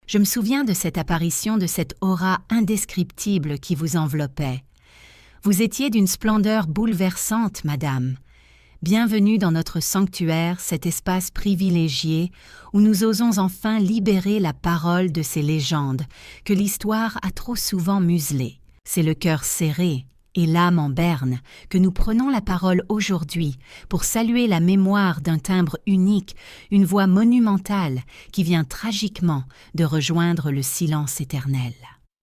Je me souviens de cette apparition, de cette aura indescriptible qui vous enveloppait. Vous étiez d'une splendeur bouleversante, madame. Bienvenue dans notre sanctuaire, cet espace privilégié où nous osons enfin libérer la parole de ces légendes que l'histoire a trop souvent muselées. C'est le cœur serré et l'âme en berne que nous prenons la parole aujourd'hui pour saluer la mémoire d'un timbre unique, une voix monumentale qui vient tragiquement de rejoindre le silence éternel.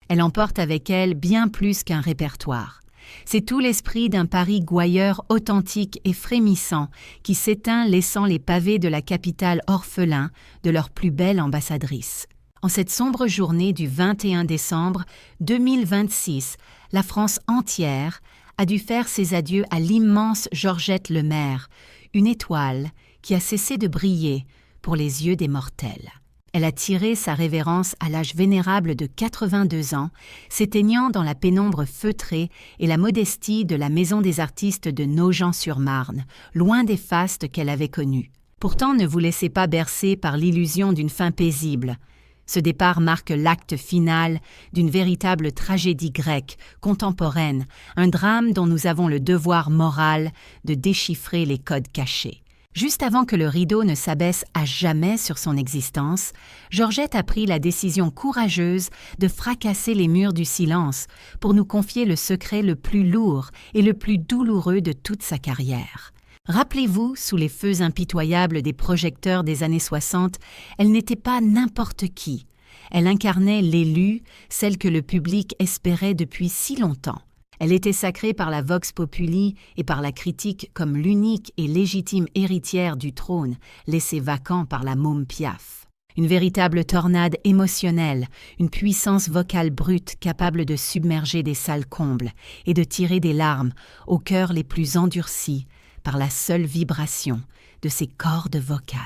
Elle emporte avec elle bien plus qu'un répertoire. C'est tout l'esprit d'un Paris gouailleur authentique et frémissant qui s'éteint laissant les pavés de la capitale orphelins de leur plus belle ambassadrice. En cette sombre journée du 21 décembre 2026, la France entière a dû faire ses adieux à l'immense Georgette Lemaire, une étoile qui a cessé de briller pour les yeux des mortels. Elle a tiré sa révérence à l'âge vénérable de 82 ans, s'éteignant dans la pénombre feutrée et la modestie de la Maison des artistes de Nogent-sur-Marne, loin des fastes qu'elle avait connus. Pourtant, ne vous laissez pas bercer par l'illusion d'une fin paisible. Ce départ marque l'acte final d'une véritable tragédie grecque, contemporaine, un drame dont nous avons le devoir moral de déchiffrer les codes cachés. Juste avant que le rideau ne s'abaisse à jamais sur son existence, Georgette a pris la décision courageuse de fracasser les murs du silence pour nous confier le secret le plus lourd et le plus douloureux de toute sa carrière. Rappelez-vous, sous les feux impitoyables des projecteurs des années 60, elle n'était pas n'importe qui. Elle incarnait l'élue, celle que le public espérait depuis si longtemps. Elle était sacrée par la vox populi et par la critique comme l'unique et légitime héritière du trône laissé vacant par la môme Piaf. Une véritable tornade émotionnelle, une puissance vocale brute capable de submerger des salles combles et de tirer des larmes aux cœurs les plus endurcis par la seule vibration de ses cordes vocales.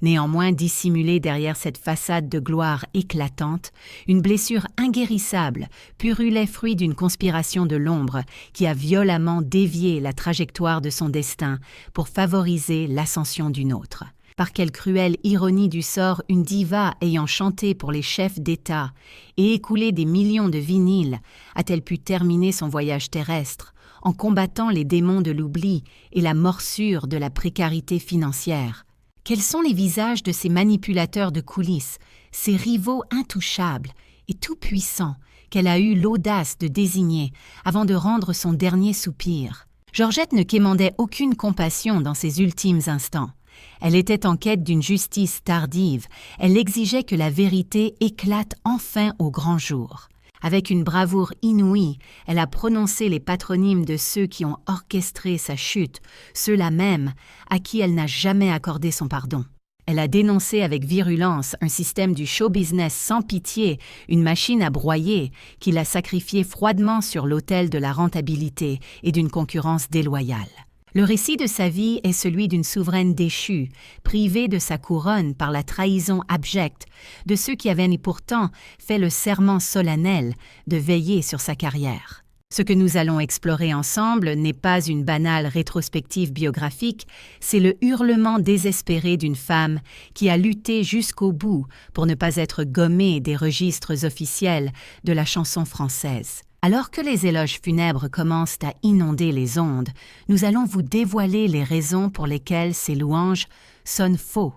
Néanmoins, dissimulée derrière cette façade de gloire éclatante, une blessure inguérissable purulait fruit d'une conspiration de l'ombre qui a violemment dévié la trajectoire de son destin pour favoriser l'ascension d'une autre. Par quelle cruelle ironie du sort, une diva ayant chanté pour les chefs d'État et écoulé des millions de vinyles a-t-elle pu terminer son voyage terrestre en combattant les démons de l'oubli et la morsure de la précarité financière? Quels sont les visages de ces manipulateurs de coulisses, ces rivaux intouchables et tout-puissants qu'elle a eu l'audace de désigner avant de rendre son dernier soupir? Georgette ne quémandait aucune compassion dans ses ultimes instants. Elle était en quête d'une justice tardive, elle exigeait que la vérité éclate enfin au grand jour. Avec une bravoure inouïe, elle a prononcé les patronymes de ceux qui ont orchestré sa chute, ceux-là même à qui elle n'a jamais accordé son pardon. Elle a dénoncé avec virulence un système du show-business sans pitié, une machine à broyer qui l'a sacrifiée froidement sur l'autel de la rentabilité et d'une concurrence déloyale. Le récit de sa vie est celui d'une souveraine déchue, privée de sa couronne par la trahison abjecte de ceux qui avaient pourtant fait le serment solennel de veiller sur sa carrière. Ce que nous allons explorer ensemble n'est pas une banale rétrospective biographique, c'est le hurlement désespéré d'une femme qui a lutté jusqu'au bout pour ne pas être gommée des registres officiels de la chanson française. Alors que les éloges funèbres commencent à inonder les ondes, nous allons vous dévoiler les raisons pour lesquelles ces louanges sonnent faux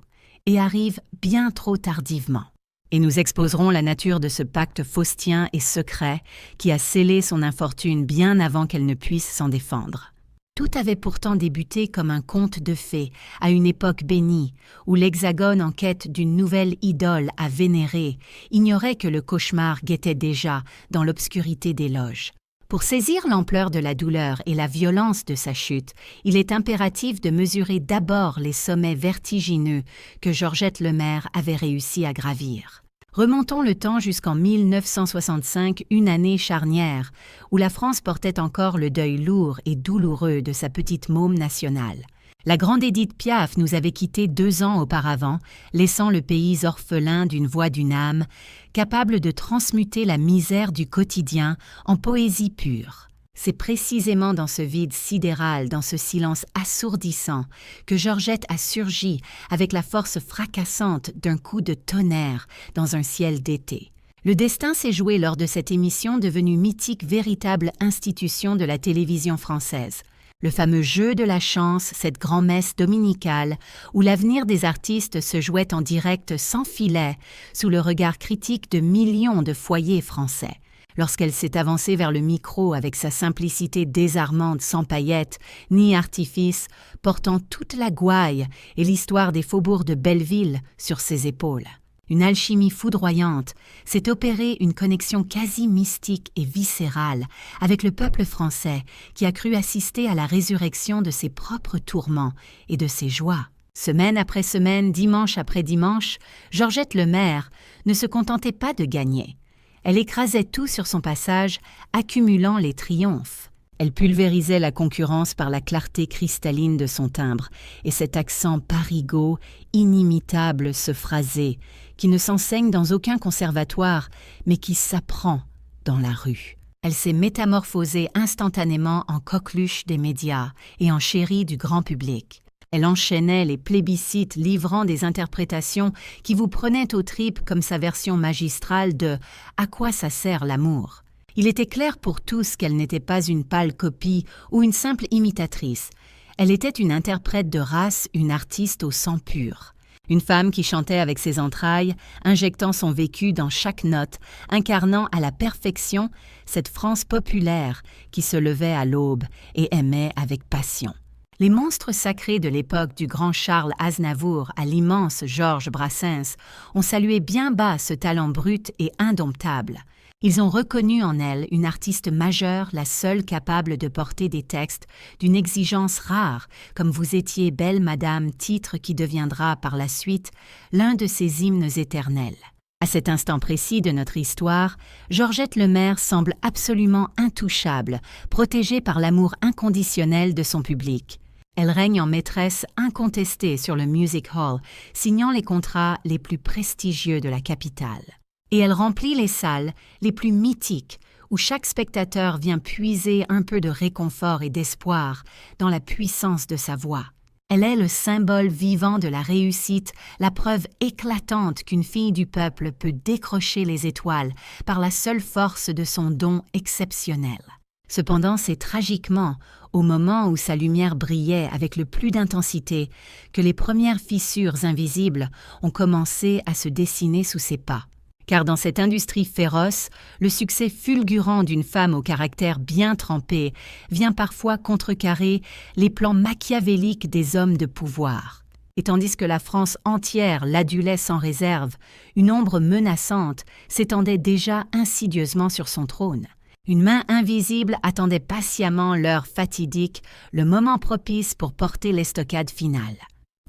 et arrivent bien trop tardivement. Et nous exposerons la nature de ce pacte faustien et secret qui a scellé son infortune bien avant qu'elle ne puisse s'en défendre. Tout avait pourtant débuté comme un conte de fées, à une époque bénie, où l'Hexagone en quête d'une nouvelle idole à vénérer ignorait que le cauchemar guettait déjà dans l'obscurité des loges. Pour saisir l'ampleur de la douleur et la violence de sa chute, il est impératif de mesurer d'abord les sommets vertigineux que Georgette Lemaire avait réussi à gravir. Remontons le temps jusqu'en 1965, une année charnière, où la France portait encore le deuil lourd et douloureux de sa petite môme nationale. La grande Édith Piaf nous avait quittés 2 ans auparavant, laissant le pays orphelin d'une voix d'une âme, capable de transmuter la misère du quotidien en poésie pure. C'est précisément dans ce vide sidéral, dans ce silence assourdissant, que Georgette a surgi avec la force fracassante d'un coup de tonnerre dans un ciel d'été. Le destin s'est joué lors de cette émission devenue mythique, véritable institution de la télévision française. Le fameux jeu de la chance, cette grand-messe dominicale, où l'avenir des artistes se jouait en direct sans filet, sous le regard critique de millions de foyers français. Lorsqu'elle s'est avancée vers le micro avec sa simplicité désarmante sans paillettes ni artifice, portant toute la gouaille et l'histoire des faubourgs de Belleville sur ses épaules. Une alchimie foudroyante, s'est opérée une connexion quasi mystique et viscérale avec le peuple français qui a cru assister à la résurrection de ses propres tourments et de ses joies. Semaine après semaine, dimanche après dimanche, Georgette Lemaire ne se contentait pas de gagner. Elle écrasait tout sur son passage, accumulant les triomphes. Elle pulvérisait la concurrence par la clarté cristalline de son timbre et cet accent parigot, inimitable ce phrasé, qui ne s'enseigne dans aucun conservatoire, mais qui s'apprend dans la rue. Elle s'est métamorphosée instantanément en coqueluche des médias et en chérie du grand public. Elle enchaînait les plébiscites livrant des interprétations qui vous prenaient aux tripes comme sa version magistrale de « À quoi ça sert l'amour ?» Il était clair pour tous qu'elle n'était pas une pâle copie ou une simple imitatrice. Elle était une interprète de race, une artiste au sang pur. Une femme qui chantait avec ses entrailles, injectant son vécu dans chaque note, incarnant à la perfection cette France populaire qui se levait à l'aube et aimait avec passion. Les monstres sacrés de l'époque du grand Charles Aznavour à l'immense Georges Brassens ont salué bien bas ce talent brut et indomptable. Ils ont reconnu en elle une artiste majeure, la seule capable de porter des textes d'une exigence rare, comme Vous étiez belle madame, titre qui deviendra par la suite l'un de ses hymnes éternels. À cet instant précis de notre histoire, Georgette Lemaire semble absolument intouchable, protégée par l'amour inconditionnel de son public. Elle règne en maîtresse incontestée sur le Music Hall, signant les contrats les plus prestigieux de la capitale. Et elle remplit les salles les plus mythiques, où chaque spectateur vient puiser un peu de réconfort et d'espoir dans la puissance de sa voix. Elle est le symbole vivant de la réussite, la preuve éclatante qu'une fille du peuple peut décrocher les étoiles par la seule force de son don exceptionnel. Cependant, c'est tragiquement, au moment où sa lumière brillait avec le plus d'intensité, que les premières fissures invisibles ont commencé à se dessiner sous ses pas. Car dans cette industrie féroce, le succès fulgurant d'une femme au caractère bien trempé vient parfois contrecarrer les plans machiavéliques des hommes de pouvoir. Et tandis que la France entière l'adulait sans réserve, une ombre menaçante s'étendait déjà insidieusement sur son trône. Une main invisible attendait patiemment l'heure fatidique, le moment propice pour porter l'estocade finale.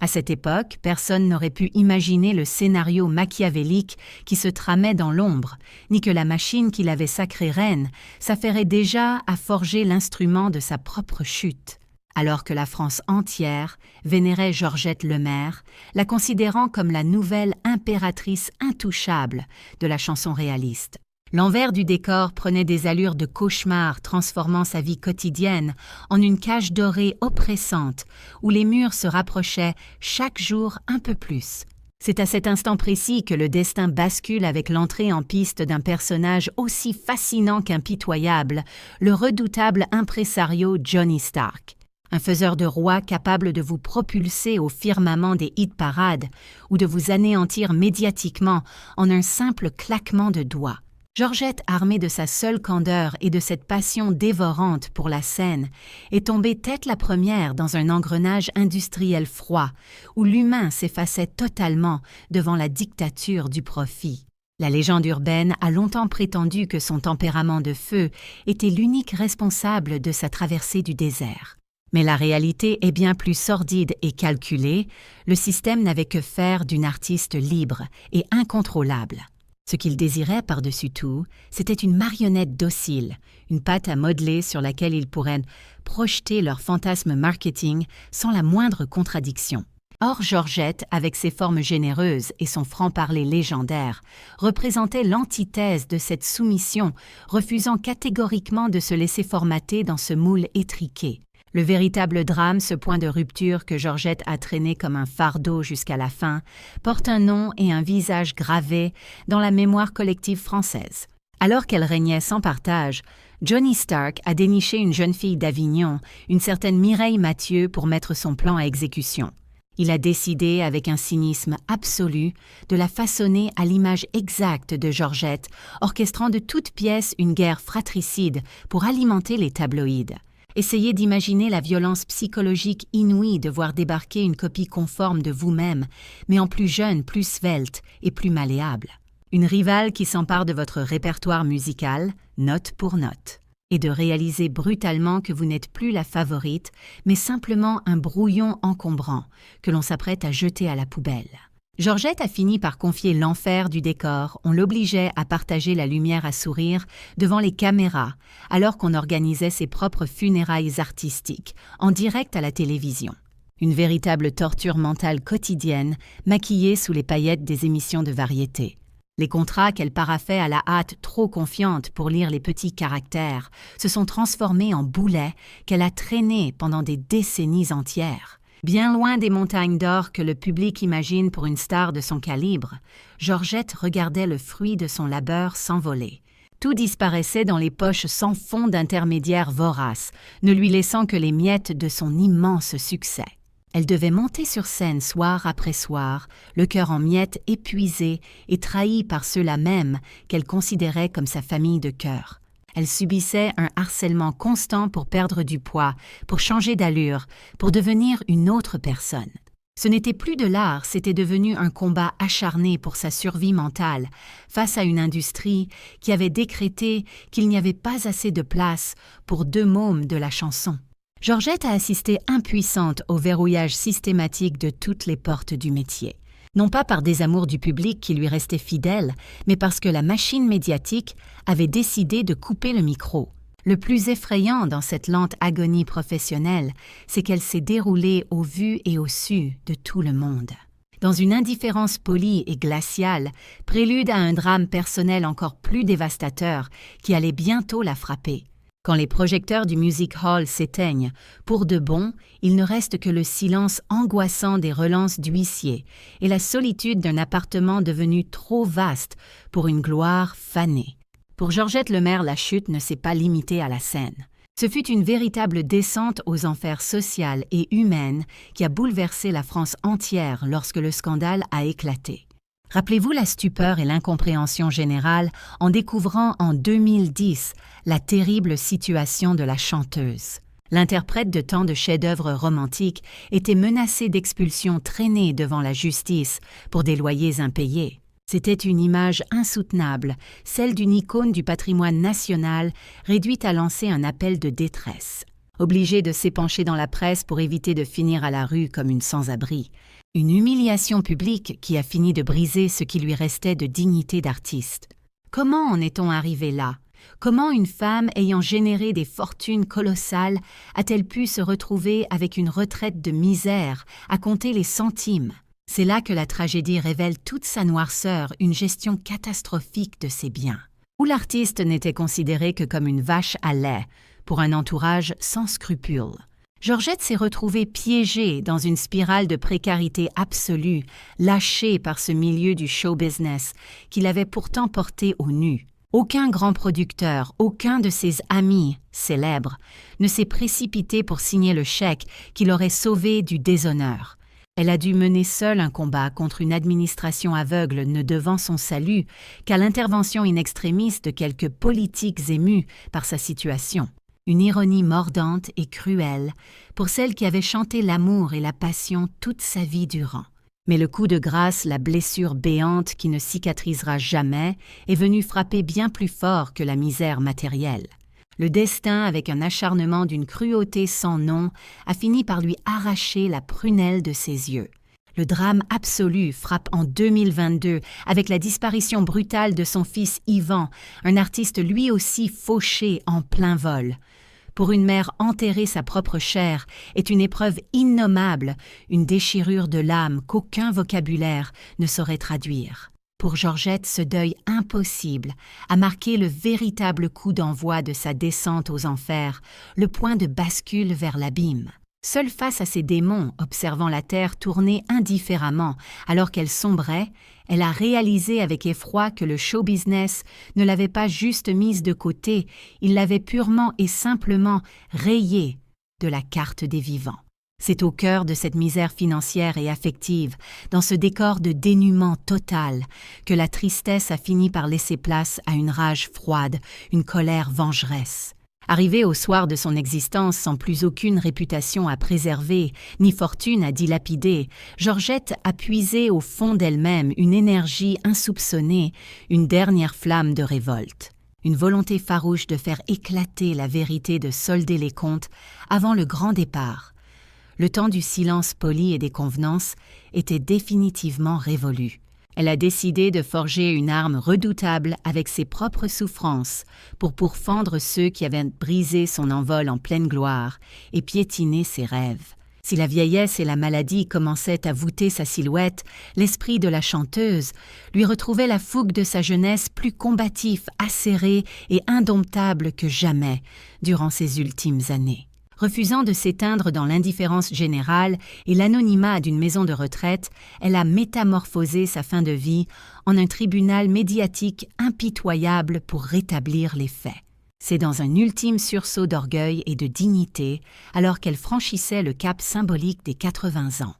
À cette époque, personne n'aurait pu imaginer le scénario machiavélique qui se tramait dans l'ombre, ni que la machine qui l'avait sacrée reine s'affairait déjà à forger l'instrument de sa propre chute. Alors que la France entière vénérait Georgette Lemaire, la considérant comme la nouvelle impératrice intouchable de la chanson réaliste. L'envers du décor prenait des allures de cauchemar, transformant sa vie quotidienne en une cage dorée oppressante où les murs se rapprochaient chaque jour un peu plus. C'est à cet instant précis que le destin bascule avec l'entrée en piste d'un personnage aussi fascinant qu'impitoyable, le redoutable impresario Johnny Stark. Un faiseur de roi capable de vous propulser au firmament des hit-parades ou de vous anéantir médiatiquement en un simple claquement de doigts. Georgette, armée de sa seule candeur et de cette passion dévorante pour la scène, est tombée tête la première dans un engrenage industriel froid, où l'humain s'effaçait totalement devant la dictature du profit. La légende urbaine a longtemps prétendu que son tempérament de feu était l'unique responsable de sa traversée du désert. Mais la réalité est bien plus sordide et calculée, le système n'avait que faire d'une artiste libre et incontrôlable. Ce qu'il désirait par-dessus tout, c'était une marionnette docile, une pâte à modeler sur laquelle ils pourraient projeter leur fantasme marketing sans la moindre contradiction. Or Georgette, avec ses formes généreuses et son franc-parler légendaire, représentait l'antithèse de cette soumission, refusant catégoriquement de se laisser formater dans ce moule étriqué. Le véritable drame, ce point de rupture que Georgette a traîné comme un fardeau jusqu'à la fin, porte un nom et un visage gravés dans la mémoire collective française. Alors qu'elle régnait sans partage, Johnny Stark a déniché une jeune fille d'Avignon, une certaine Mireille Mathieu, pour mettre son plan à exécution. Il a décidé, avec un cynisme absolu, de la façonner à l'image exacte de Georgette, orchestrant de toutes pièces une guerre fratricide pour alimenter les tabloïds. Essayez d'imaginer la violence psychologique inouïe de voir débarquer une copie conforme de vous-même, mais en plus jeune, plus svelte et plus malléable. Une rivale qui s'empare de votre répertoire musical, note pour note, et de réaliser brutalement que vous n'êtes plus la favorite, mais simplement un brouillon encombrant que l'on s'apprête à jeter à la poubelle. Georgette a fini par confier l'enfer du décor, on l'obligeait à partager la lumière à sourire devant les caméras, alors qu'on organisait ses propres funérailles artistiques, en direct à la télévision. Une véritable torture mentale quotidienne, maquillée sous les paillettes des émissions de variété. Les contrats qu'elle paraphait à la hâte, trop confiante pour lire les petits caractères, se sont transformés en boulets qu'elle a traînés pendant des décennies entières. Bien loin des montagnes d'or que le public imagine pour une star de son calibre, Georgette regardait le fruit de son labeur s'envoler. Tout disparaissait dans les poches sans fond d'intermédiaires voraces, ne lui laissant que les miettes de son immense succès. Elle devait monter sur scène soir après soir, le cœur en miettes, épuisé et trahi par ceux-là même qu'elle considérait comme sa famille de cœur. Elle subissait un harcèlement constant pour perdre du poids, pour changer d'allure, pour devenir une autre personne. Ce n'était plus de l'art, c'était devenu un combat acharné pour sa survie mentale, face à une industrie qui avait décrété qu'il n'y avait pas assez de place pour deux mômes de la chanson. Georgette a assisté impuissante au verrouillage systématique de toutes les portes du métier. Non pas par désamour du public qui lui restait fidèle, mais parce que la machine médiatique avait décidé de couper le micro. Le plus effrayant dans cette lente agonie professionnelle, c'est qu'elle s'est déroulée au vu et au su de tout le monde. Dans une indifférence polie et glaciale, prélude à un drame personnel encore plus dévastateur qui allait bientôt la frapper. Quand les projecteurs du Music Hall s'éteignent, pour de bon, il ne reste que le silence angoissant des relances d'huissiers et la solitude d'un appartement devenu trop vaste pour une gloire fanée. Pour Georgette Lemaire, la chute ne s'est pas limitée à la scène. Ce fut une véritable descente aux enfers sociales et humaines qui a bouleversé la France entière lorsque le scandale a éclaté. Rappelez-vous la stupeur et l'incompréhension générale en découvrant en 2010 la terrible situation de la chanteuse. L'interprète de tant de chefs-d'œuvre romantiques était menacée d'expulsion traînée devant la justice pour des loyers impayés. C'était une image insoutenable, celle d'une icône du patrimoine national réduite à lancer un appel de détresse. Obligée de s'épancher dans la presse pour éviter de finir à la rue comme une sans-abri. Une humiliation publique qui a fini de briser ce qui lui restait de dignité d'artiste. Comment en est-on arrivé là? Comment une femme ayant généré des fortunes colossales a-t-elle pu se retrouver avec une retraite de misère à compter les centimes? C'est là que la tragédie révèle toute sa noirceur, une gestion catastrophique de ses biens. Où l'artiste n'était considéré que comme une vache à lait pour un entourage sans scrupules. Georgette s'est retrouvée piégée dans une spirale de précarité absolue, lâchée par ce milieu du show business qui l'avait pourtant portée au nu. Aucun grand producteur, aucun de ses amis célèbres ne s'est précipité pour signer le chèque qui l'aurait sauvée du déshonneur. Elle a dû mener seule un combat contre une administration aveugle ne devant son salut qu'à l'intervention in extremis de quelques politiques émus par sa situation. Une ironie mordante et cruelle pour celle qui avait chanté l'amour et la passion toute sa vie durant. Mais le coup de grâce, la blessure béante qui ne cicatrisera jamais, est venu frapper bien plus fort que la misère matérielle. Le destin, avec un acharnement d'une cruauté sans nom, a fini par lui arracher la prunelle de ses yeux. Le drame absolu frappe en 2022 avec la disparition brutale de son fils Yvan, un artiste lui aussi fauché en plein vol. Pour une mère, enterrer sa propre chair est une épreuve innommable, une déchirure de l'âme qu'aucun vocabulaire ne saurait traduire. Pour Georgette, ce deuil impossible a marqué le véritable coup d'envoi de sa descente aux enfers, le point de bascule vers l'abîme. Seule face à ses démons, observant la terre tourner indifféremment alors qu'elle sombrait, elle a réalisé avec effroi que le show business ne l'avait pas juste mise de côté, il l'avait purement et simplement rayée de la carte des vivants. C'est au cœur de cette misère financière et affective, dans ce décor de dénuement total, que la tristesse a fini par laisser place à une rage froide, une colère vengeresse. Arrivée au soir de son existence sans plus aucune réputation à préserver, ni fortune à dilapider, Georgette a puisé au fond d'elle-même une énergie insoupçonnée, une dernière flamme de révolte. Une volonté farouche de faire éclater la vérité, de solder les comptes avant le grand départ. Le temps du silence poli et des convenances était définitivement révolu. Elle a décidé de forger une arme redoutable avec ses propres souffrances pour pourfendre ceux qui avaient brisé son envol en pleine gloire et piétiné ses rêves. Si la vieillesse et la maladie commençaient à voûter sa silhouette, l'esprit de la chanteuse lui retrouvait la fougue de sa jeunesse plus combatif, acéré et indomptable que jamais durant ses ultimes années. Refusant de s'éteindre dans l'indifférence générale et l'anonymat d'une maison de retraite, elle a métamorphosé sa fin de vie en un tribunal médiatique impitoyable pour rétablir les faits. C'est dans un ultime sursaut d'orgueil et de dignité, alors qu'elle franchissait le cap symbolique des 80 ans,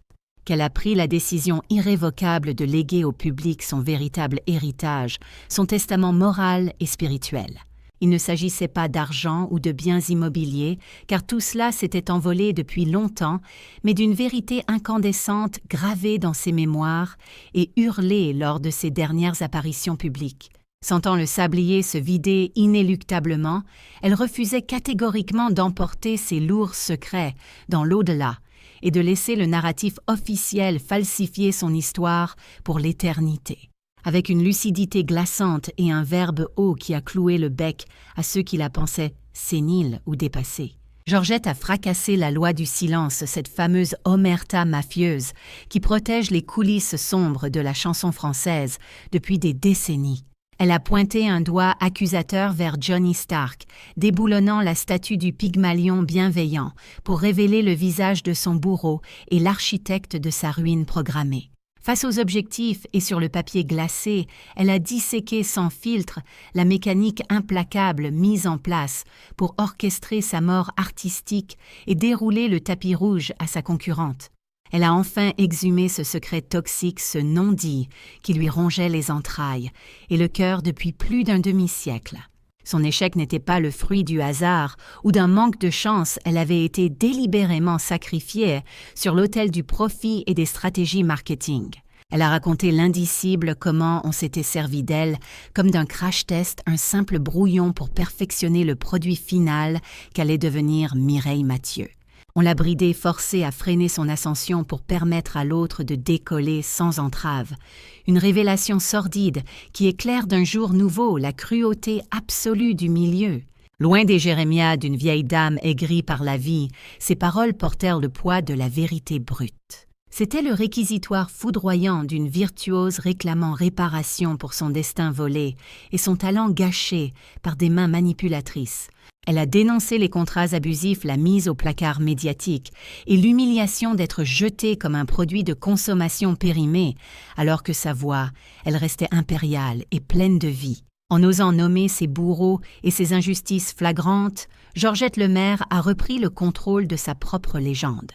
qu'elle a pris la décision irrévocable de léguer au public son véritable héritage, son testament moral et spirituel. Il ne s'agissait pas d'argent ou de biens immobiliers, car tout cela s'était envolé depuis longtemps, mais d'une vérité incandescente gravée dans ses mémoires et hurlée lors de ses dernières apparitions publiques. Sentant le sablier se vider inéluctablement, elle refusait catégoriquement d'emporter ses lourds secrets dans l'au-delà et de laisser le narratif officiel falsifier son histoire pour l'éternité. Avec une lucidité glaçante et un verbe haut qui a cloué le bec à ceux qui la pensaient sénile ou dépassée. Georgette a fracassé la loi du silence, cette fameuse omerta mafieuse qui protège les coulisses sombres de la chanson française depuis des décennies. Elle a pointé un doigt accusateur vers Johnny Stark, déboulonnant la statue du Pygmalion bienveillant pour révéler le visage de son bourreau et l'architecte de sa ruine programmée. Face aux objectifs et sur le papier glacé, elle a disséqué sans filtre la mécanique implacable mise en place pour orchestrer sa mort artistique et dérouler le tapis rouge à sa concurrente. Elle a enfin exhumé ce secret toxique, ce non-dit qui lui rongeait les entrailles et le cœur depuis plus d'un demi-siècle. Son échec n'était pas le fruit du hasard ou d'un manque de chance, elle avait été délibérément sacrifiée sur l'autel du profit et des stratégies marketing. Elle a raconté l'indicible comment on s'était servi d'elle comme d'un crash-test, un simple brouillon pour perfectionner le produit final qu'allait devenir Mireille Mathieu. On l'a bridée, forcée à freiner son ascension pour permettre à l'autre de décoller sans entrave. Une révélation sordide qui éclaire d'un jour nouveau la cruauté absolue du milieu. Loin des jérémiades d'une vieille dame aigrie par la vie, ces paroles portèrent le poids de la vérité brute. C'était le réquisitoire foudroyant d'une virtuose réclamant réparation pour son destin volé et son talent gâché par des mains manipulatrices. Elle a dénoncé les contrats abusifs, la mise au placard médiatique et l'humiliation d'être jetée comme un produit de consommation périmé, alors que sa voix, elle restait impériale et pleine de vie. En osant nommer ses bourreaux et ses injustices flagrantes, Georgette Lemaire a repris le contrôle de sa propre légende.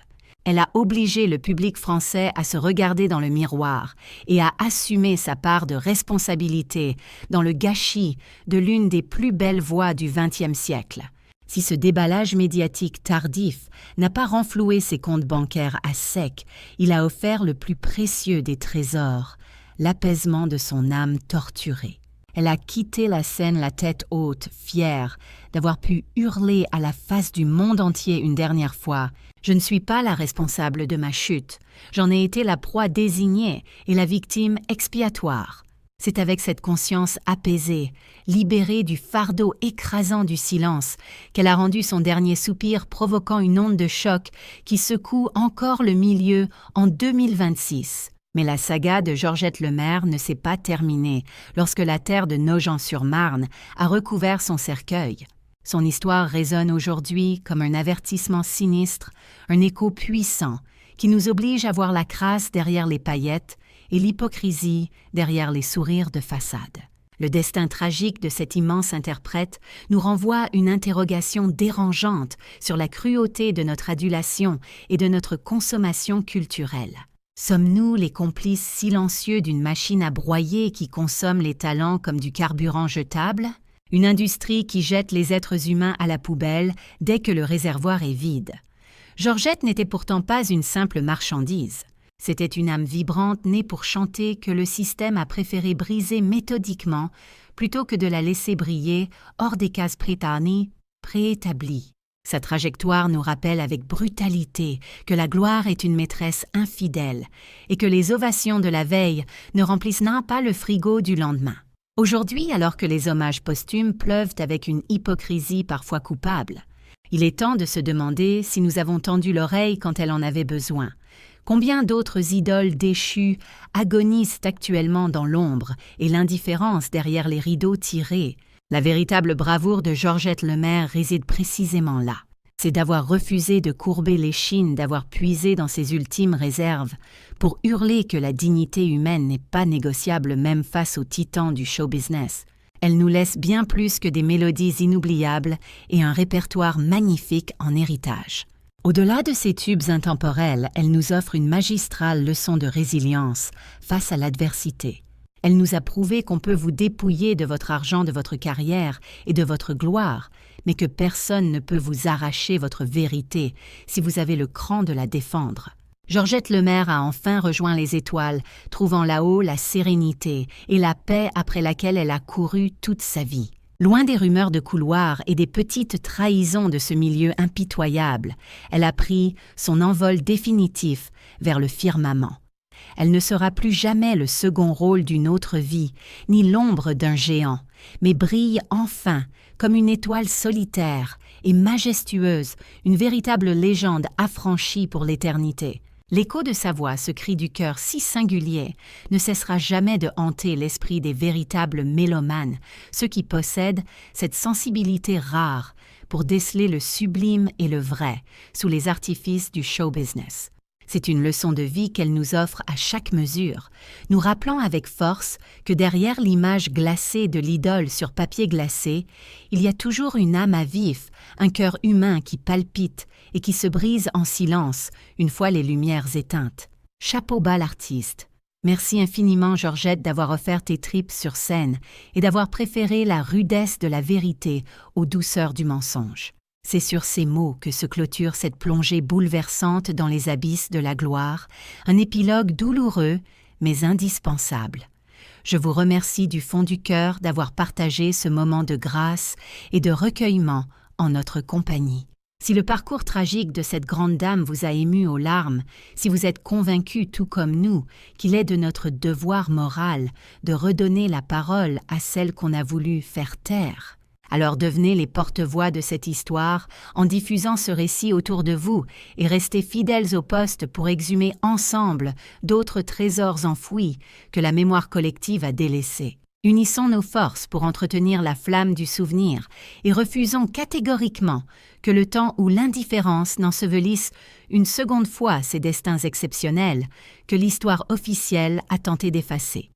Elle a obligé le public français à se regarder dans le miroir et à assumer sa part de responsabilité dans le gâchis de l'une des plus belles voix du XXe siècle. Si ce déballage médiatique tardif n'a pas renfloué ses comptes bancaires à sec, il a offert le plus précieux des trésors, l'apaisement de son âme torturée. Elle a quitté la scène la tête haute, fière d'avoir pu hurler à la face du monde entier une dernière fois « Je ne suis pas la responsable de ma chute, j'en ai été la proie désignée et la victime expiatoire ». C'est avec cette conscience apaisée, libérée du fardeau écrasant du silence, qu'elle a rendu son dernier soupir provoquant une onde de choc qui secoue encore le milieu en 2026. Mais la saga de Georgette Lemaire ne s'est pas terminée lorsque la terre de Nogent-sur-Marne a recouvert son cercueil. Son histoire résonne aujourd'hui comme un avertissement sinistre, un écho puissant qui nous oblige à voir la crasse derrière les paillettes et l'hypocrisie derrière les sourires de façade. Le destin tragique de cet immense interprète nous renvoie à une interrogation dérangeante sur la cruauté de notre adulation et de notre consommation culturelle. Sommes-nous les complices silencieux d'une machine à broyer qui consomme les talents comme du carburant jetable? Une industrie qui jette les êtres humains à la poubelle dès que le réservoir est vide. Georgette n'était pourtant pas une simple marchandise. C'était une âme vibrante née pour chanter que le système a préféré briser méthodiquement plutôt que de la laisser briller hors des cases préétablies. Sa trajectoire nous rappelle avec brutalité que la gloire est une maîtresse infidèle et que les ovations de la veille ne remplissent pas le frigo du lendemain. Aujourd'hui, alors que les hommages posthumes pleuvent avec une hypocrisie parfois coupable, il est temps de se demander si nous avons tendu l'oreille quand elle en avait besoin. Combien d'autres idoles déchues agonisent actuellement dans l'ombre et l'indifférence derrière les rideaux tirés? La véritable bravoure de Georgette Lemaire réside précisément là. C'est d'avoir refusé de courber l'échine, d'avoir puisé dans ses ultimes réserves pour hurler que la dignité humaine n'est pas négociable même face aux titans du show business. Elle nous laisse bien plus que des mélodies inoubliables et un répertoire magnifique en héritage. Au-delà de ces tubes intemporels, elle nous offre une magistrale leçon de résilience face à l'adversité. Elle nous a prouvé qu'on peut vous dépouiller de votre argent, de votre carrière et de votre gloire, mais que personne ne peut vous arracher votre vérité si vous avez le cran de la défendre. Georgette Lemaire a enfin rejoint les étoiles, trouvant là-haut la sérénité et la paix après laquelle elle a couru toute sa vie. Loin des rumeurs de couloir et des petites trahisons de ce milieu impitoyable, elle a pris son envol définitif vers le firmament. Elle ne sera plus jamais le second rôle d'une autre vie, ni l'ombre d'un géant, mais brille enfin comme une étoile solitaire et majestueuse, une véritable légende affranchie pour l'éternité. L'écho de sa voix, ce cri du cœur si singulier, ne cessera jamais de hanter l'esprit des véritables mélomanes, ceux qui possèdent cette sensibilité rare pour déceler le sublime et le vrai sous les artifices du show business. C'est une leçon de vie qu'elle nous offre à chaque mesure, nous rappelant avec force que derrière l'image glacée de l'idole sur papier glacé, il y a toujours une âme à vif, un cœur humain qui palpite et qui se brise en silence une fois les lumières éteintes. Chapeau bas l'artiste. Merci infiniment Georgette d'avoir offert tes tripes sur scène et d'avoir préféré la rudesse de la vérité aux douceurs du mensonge. C'est sur ces mots que se clôture cette plongée bouleversante dans les abysses de la gloire, un épilogue douloureux mais indispensable. Je vous remercie du fond du cœur d'avoir partagé ce moment de grâce et de recueillement en notre compagnie. Si le parcours tragique de cette grande dame vous a ému aux larmes, si vous êtes convaincu, tout comme nous, qu'il est de notre devoir moral de redonner la parole à celle qu'on a voulu faire taire, alors devenez les porte-voix de cette histoire en diffusant ce récit autour de vous et restez fidèles au poste pour exhumer ensemble d'autres trésors enfouis que la mémoire collective a délaissés. Unissons nos forces pour entretenir la flamme du souvenir et refusons catégoriquement que le temps ou l'indifférence n'ensevelisse une seconde fois ces destins exceptionnels que l'histoire officielle a tenté d'effacer.